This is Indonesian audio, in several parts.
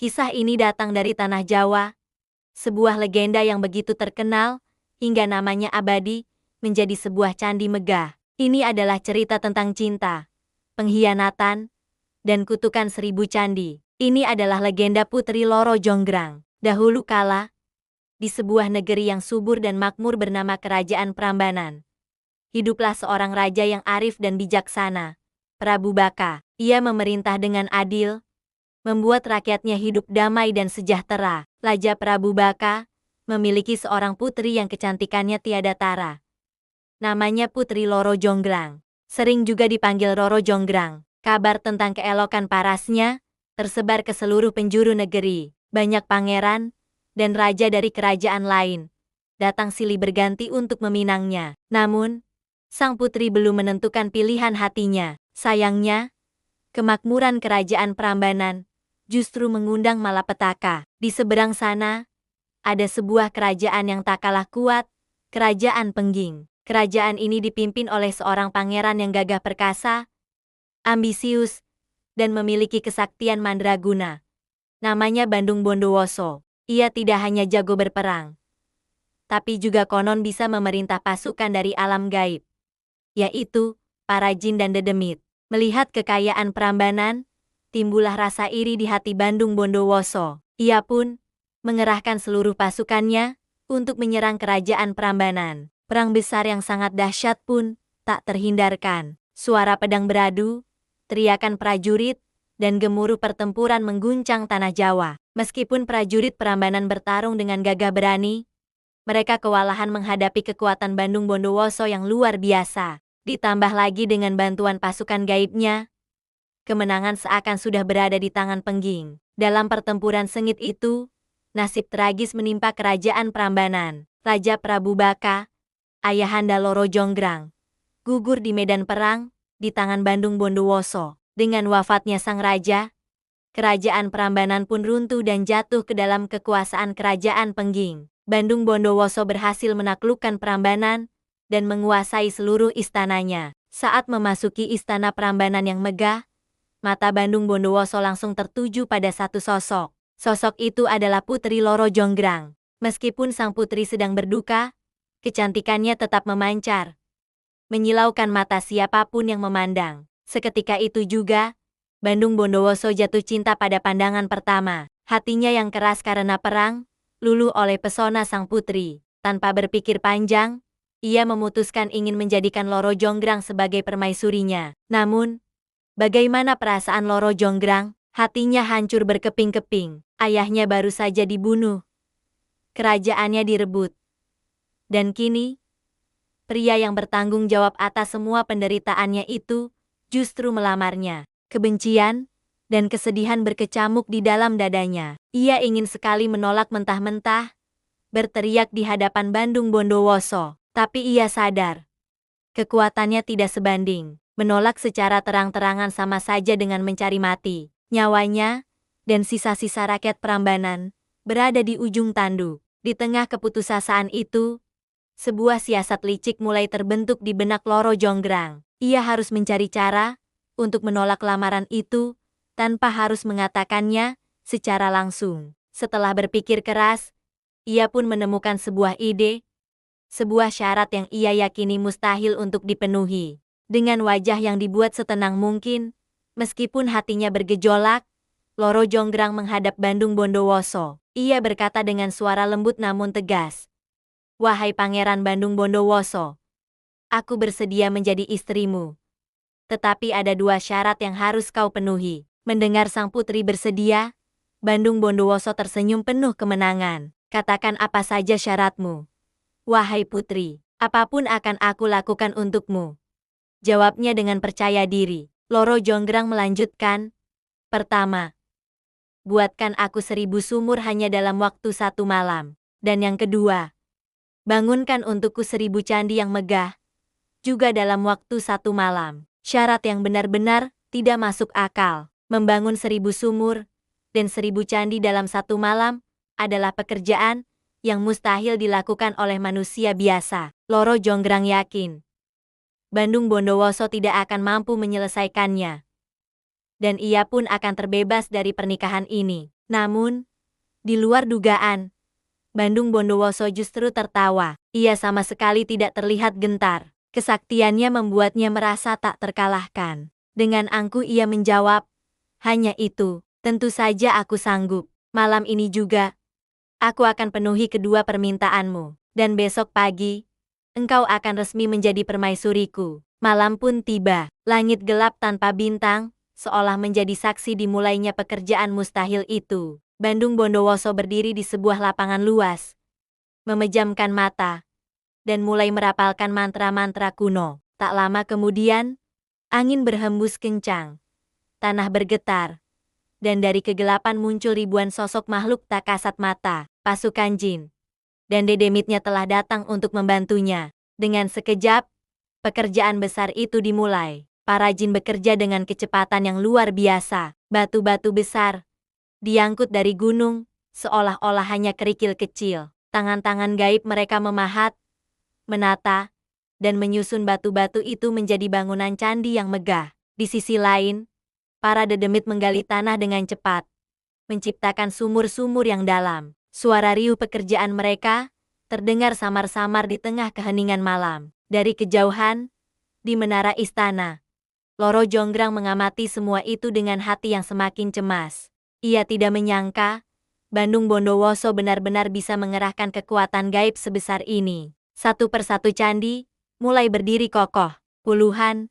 Kisah ini datang dari tanah Jawa, sebuah legenda yang begitu terkenal, hingga namanya abadi, menjadi sebuah candi megah. Ini adalah cerita tentang cinta, pengkhianatan, dan kutukan 1000 candi. Ini adalah legenda Putri Loro Jonggrang. Dahulu kala, di sebuah negeri yang subur dan makmur bernama Kerajaan Prambanan, hiduplah seorang raja yang arif dan bijaksana, Prabu Baka. Ia memerintah dengan adil, membuat rakyatnya hidup damai dan sejahtera. Raja Prabu Baka memiliki seorang putri yang kecantikannya tiada tara. Namanya Putri Loro Jonggrang. Sering juga dipanggil Roro Jonggrang. Kabar tentang keelokan parasnya tersebar ke seluruh penjuru negeri. Banyak pangeran dan raja dari kerajaan lain datang silih berganti untuk meminangnya. Namun, sang putri belum menentukan pilihan hatinya. Sayangnya, kemakmuran kerajaan Prambanan justru mengundang malapetaka. Di seberang sana, ada sebuah kerajaan yang tak kalah kuat, Kerajaan Pengging. Kerajaan ini dipimpin oleh seorang pangeran yang gagah perkasa, ambisius, dan memiliki kesaktian mandraguna. Namanya Bandung Bondowoso. Ia tidak hanya jago berperang, tapi juga konon bisa memerintah pasukan dari alam gaib, yaitu para jin dan dedemit. Melihat kekayaan Prambanan, timbullah rasa iri di hati Bandung Bondowoso. Ia pun mengerahkan seluruh pasukannya untuk menyerang kerajaan Prambanan. Perang besar yang sangat dahsyat pun tak terhindarkan. Suara pedang beradu, teriakan prajurit, dan gemuruh pertempuran mengguncang tanah Jawa. Meskipun prajurit Prambanan bertarung dengan gagah berani, mereka kewalahan menghadapi kekuatan Bandung Bondowoso yang luar biasa. Ditambah lagi dengan bantuan pasukan gaibnya, kemenangan seakan sudah berada di tangan Pengging. Dalam pertempuran sengit itu, nasib tragis menimpa kerajaan Prambanan. Raja Prabu Baka, ayahanda Loro Jonggrang, gugur di medan perang di tangan Bandung Bondowoso. Dengan wafatnya sang raja, kerajaan Prambanan pun runtuh dan jatuh ke dalam kekuasaan kerajaan Pengging. Bandung Bondowoso berhasil menaklukkan Prambanan dan menguasai seluruh istananya. Saat memasuki istana Prambanan yang megah, mata Bandung Bondowoso langsung tertuju pada satu sosok. Sosok itu adalah Putri Loro Jonggrang. Meskipun sang putri sedang berduka, kecantikannya tetap memancar, menyilaukan mata siapapun yang memandang. Seketika itu juga, Bandung Bondowoso jatuh cinta pada pandangan pertama. Hatinya yang keras karena perang, luluh oleh pesona sang putri. Tanpa berpikir panjang, ia memutuskan ingin menjadikan Loro Jonggrang sebagai permaisurinya. Namun, bagaimana perasaan Loro Jonggrang? Hatinya hancur berkeping-keping. Ayahnya baru saja dibunuh, kerajaannya direbut, dan kini, pria yang bertanggung jawab atas semua penderitaannya itu justru melamarnya. Kebencian dan kesedihan berkecamuk di dalam dadanya. Ia ingin sekali menolak mentah-mentah, berteriak di hadapan Bandung Bondowoso. Tapi ia sadar, kekuatannya tidak sebanding. Menolak secara terang-terangan sama saja dengan mencari mati. Nyawanya dan sisa-sisa rakyat Prambanan berada di ujung tanduk. Di tengah keputusasaan itu, sebuah siasat licik mulai terbentuk di benak Loro Jonggrang. Ia harus mencari cara untuk menolak lamaran itu tanpa harus mengatakannya secara langsung. Setelah berpikir keras, ia pun menemukan sebuah ide, sebuah syarat yang ia yakini mustahil untuk dipenuhi. Dengan wajah yang dibuat setenang mungkin, meskipun hatinya bergejolak, Loro Jonggrang menghadap Bandung Bondowoso. Ia berkata dengan suara lembut namun tegas, "Wahai Pangeran Bandung Bondowoso, aku bersedia menjadi istrimu. Tetapi ada 2 syarat yang harus kau penuhi." Mendengar sang putri bersedia, Bandung Bondowoso tersenyum penuh kemenangan. "Katakan apa saja syaratmu, wahai putri. Apapun akan aku lakukan untukmu," jawabnya dengan percaya diri. Loro Jonggrang melanjutkan, "Pertama, buatkan aku 1000 sumur hanya dalam waktu 1 malam. Dan yang kedua, bangunkan untukku 1000 candi yang megah, juga dalam waktu 1 malam." Syarat yang benar-benar tidak masuk akal. Membangun 1000 sumur dan 1000 candi dalam 1 malam adalah pekerjaan yang mustahil dilakukan oleh manusia biasa. Loro Jonggrang yakin Bandung Bondowoso tidak akan mampu menyelesaikannya, dan ia pun akan terbebas dari pernikahan ini. Namun, di luar dugaan, Bandung Bondowoso justru tertawa. Ia sama sekali tidak terlihat gentar. Kesaktiannya membuatnya merasa tak terkalahkan. Dengan angkuh ia menjawab, hanya itu, tentu saja aku sanggup. Malam ini juga, aku akan penuhi kedua permintaanmu. Dan besok pagi, engkau akan resmi menjadi permaisuriku. Malam pun tiba. Langit gelap tanpa bintang, seolah menjadi saksi dimulainya pekerjaan mustahil itu. Bandung Bondowoso berdiri di sebuah lapangan luas, memejamkan mata, dan mulai merapalkan mantra-mantra kuno. Tak lama kemudian, angin berhembus kencang, tanah bergetar, dan dari kegelapan muncul ribuan sosok makhluk tak kasat mata. Pasukan jin dan dedemitnya telah datang untuk membantunya. Dengan sekejap, pekerjaan besar itu dimulai. Para jin bekerja dengan kecepatan yang luar biasa. Batu-batu besar diangkut dari gunung, seolah-olah hanya kerikil kecil. Tangan-tangan gaib mereka memahat, menata, dan menyusun batu-batu itu menjadi bangunan candi yang megah. Di sisi lain, para dedemit menggali tanah dengan cepat, menciptakan sumur-sumur yang dalam. Suara riuh pekerjaan mereka terdengar samar-samar di tengah keheningan malam. Dari kejauhan, di menara istana, Loro Jonggrang mengamati semua itu dengan hati yang semakin cemas. Ia tidak menyangka, Bandung Bondowoso benar-benar bisa mengerahkan kekuatan gaib sebesar ini. Satu persatu candi mulai berdiri kokoh. Puluhan,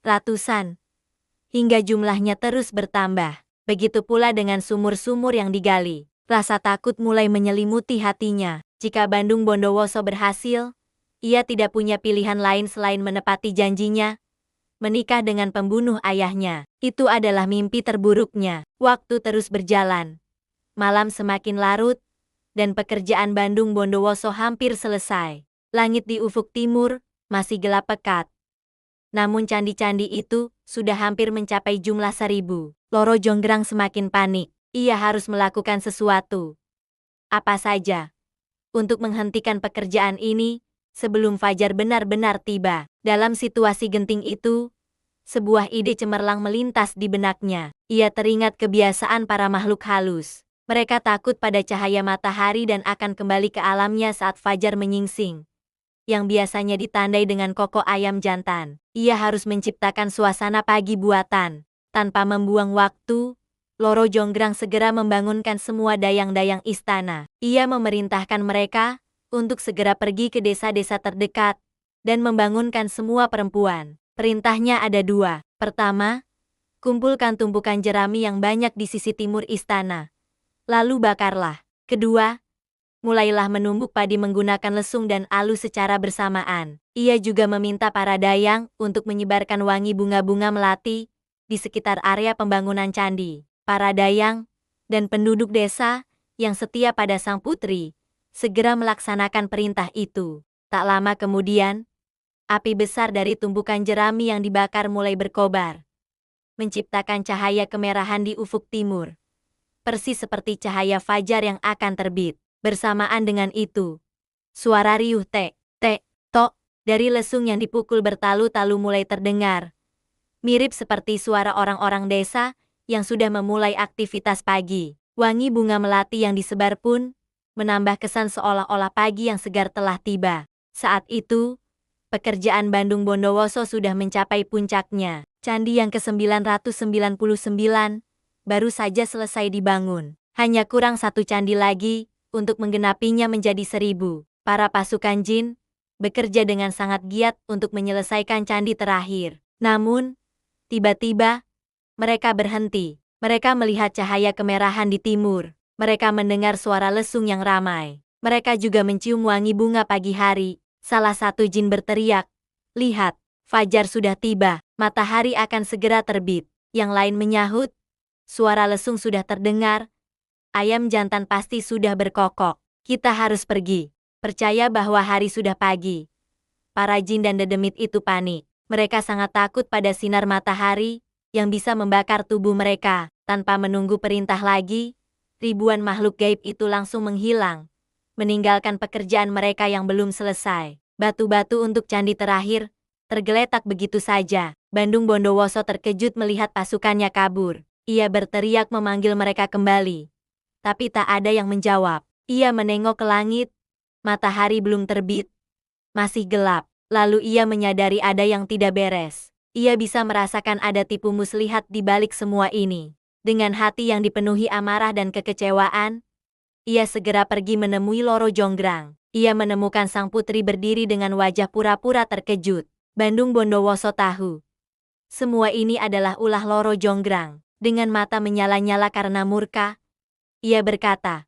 ratusan, hingga jumlahnya terus bertambah. Begitu pula dengan sumur-sumur yang digali. Rasa takut mulai menyelimuti hatinya. Jika Bandung Bondowoso berhasil, ia tidak punya pilihan lain selain menepati janjinya, menikah dengan pembunuh ayahnya. Itu adalah mimpi terburuknya. Waktu terus berjalan. Malam semakin larut, dan pekerjaan Bandung Bondowoso hampir selesai. Langit di ufuk timur masih gelap pekat. Namun candi-candi itu sudah hampir mencapai jumlah 1.000. Loro Jonggrang semakin panik. Ia harus melakukan sesuatu. Apa saja untuk menghentikan pekerjaan ini sebelum fajar benar-benar tiba. Dalam situasi genting itu, sebuah ide cemerlang melintas di benaknya. Ia teringat kebiasaan para makhluk halus. Mereka takut pada cahaya matahari dan akan kembali ke alamnya saat fajar menyingsing, yang biasanya ditandai dengan koko ayam jantan. Ia harus menciptakan suasana pagi buatan. Tanpa membuang waktu, Loro Jonggrang segera membangunkan semua dayang-dayang istana. Ia memerintahkan mereka untuk segera pergi ke desa-desa terdekat dan membangunkan semua perempuan. Perintahnya ada dua. Pertama, kumpulkan tumpukan jerami yang banyak di sisi timur istana. Lalu bakarlah. Kedua, mulailah menumbuk padi menggunakan lesung dan alu secara bersamaan. Ia juga meminta para dayang untuk menyebarkan wangi bunga-bunga melati di sekitar area pembangunan candi. Para dayang dan penduduk desa yang setia pada sang putri segera melaksanakan perintah itu. Tak lama kemudian, api besar dari tumpukan jerami yang dibakar mulai berkobar, menciptakan cahaya kemerahan di ufuk timur, persis seperti cahaya fajar yang akan terbit. Bersamaan dengan itu, suara riuh tek, tok dari lesung yang dipukul bertalu-talu mulai terdengar, mirip seperti suara orang-orang desa yang sudah memulai aktivitas pagi. Wangi bunga melati yang disebar pun menambah kesan seolah-olah pagi yang segar telah tiba. Saat itu, pekerjaan Bandung Bondowoso sudah mencapai puncaknya. Candi yang ke-999 baru saja selesai dibangun. Hanya kurang satu candi lagi untuk menggenapinya menjadi 1.000. Para pasukan jin bekerja dengan sangat giat untuk menyelesaikan candi terakhir. Namun, tiba-tiba, mereka berhenti. Mereka melihat cahaya kemerahan di timur. Mereka mendengar suara lesung yang ramai. Mereka juga mencium wangi bunga pagi hari. Salah satu jin berteriak, "Lihat, fajar sudah tiba. Matahari akan segera terbit." Yang lain menyahut, "Suara lesung sudah terdengar. Ayam jantan pasti sudah berkokok. Kita harus pergi. Percaya bahwa hari sudah pagi." Para jin dan dedemit itu panik. Mereka sangat takut pada sinar matahari yang bisa membakar tubuh mereka. Tanpa menunggu perintah lagi, ribuan makhluk gaib itu langsung menghilang, meninggalkan pekerjaan mereka yang belum selesai. Batu-batu untuk candi terakhir tergeletak begitu saja. Bandung Bondowoso terkejut melihat pasukannya kabur. Ia berteriak memanggil mereka kembali. tapi tak ada yang menjawab. Ia menengok ke langit. Matahari belum terbit. Masih gelap. Lalu ia menyadari ada yang tidak beres. Ia bisa merasakan ada tipu muslihat di balik semua ini. Dengan hati yang dipenuhi amarah dan kekecewaan, ia segera pergi menemui Loro Jonggrang. Ia menemukan sang putri berdiri dengan wajah pura-pura terkejut. Bandung Bondowoso tahu. Semua ini adalah ulah Loro Jonggrang. Dengan mata menyala-nyala karena murka, ia berkata,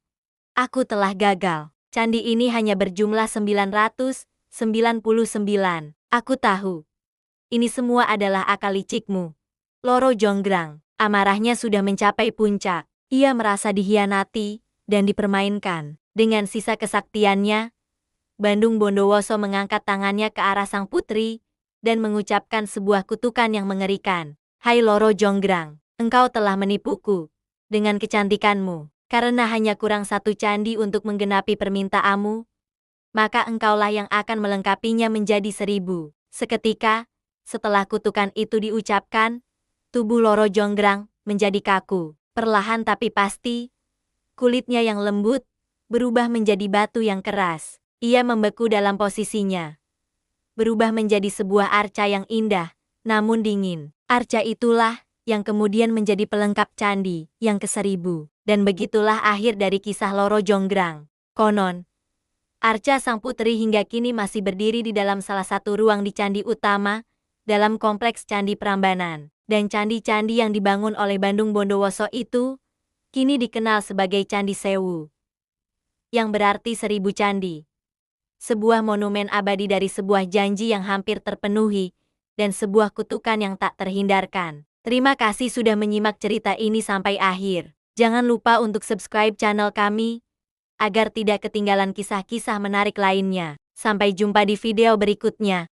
"Aku telah gagal. Candi ini hanya berjumlah 999. Aku tahu. Ini semua adalah akal licikmu, Loro Jonggrang." Amarahnya sudah mencapai puncak. Ia merasa dikhianati dan dipermainkan. Dengan sisa kesaktiannya, Bandung Bondowoso mengangkat tangannya ke arah sang putri dan mengucapkan sebuah kutukan yang mengerikan. "Hai Loro Jonggrang, engkau telah menipuku dengan kecantikanmu. Karena hanya kurang satu candi untuk menggenapi permintaanmu, maka engkaulah yang akan melengkapinya menjadi 1000. Seketika, setelah kutukan itu diucapkan, tubuh Loro Jonggrang menjadi kaku. Perlahan tapi pasti, kulitnya yang lembut berubah menjadi batu yang keras. Ia membeku dalam posisinya, berubah menjadi sebuah arca yang indah, namun dingin. Arca itulah yang kemudian menjadi pelengkap candi yang ke-1000. Dan begitulah akhir dari kisah Loro Jonggrang. Konon, arca sang putri hingga kini masih berdiri di dalam salah satu ruang di candi utama, dalam kompleks Candi Prambanan. Dan candi-candi yang dibangun oleh Bandung Bondowoso itu, kini dikenal sebagai Candi Sewu, yang berarti 1000 candi. Sebuah monumen abadi dari sebuah janji yang hampir terpenuhi, dan sebuah kutukan yang tak terhindarkan. Terima kasih sudah menyimak cerita ini sampai akhir. Jangan lupa untuk subscribe channel kami, agar tidak ketinggalan kisah-kisah menarik lainnya. Sampai jumpa di video berikutnya.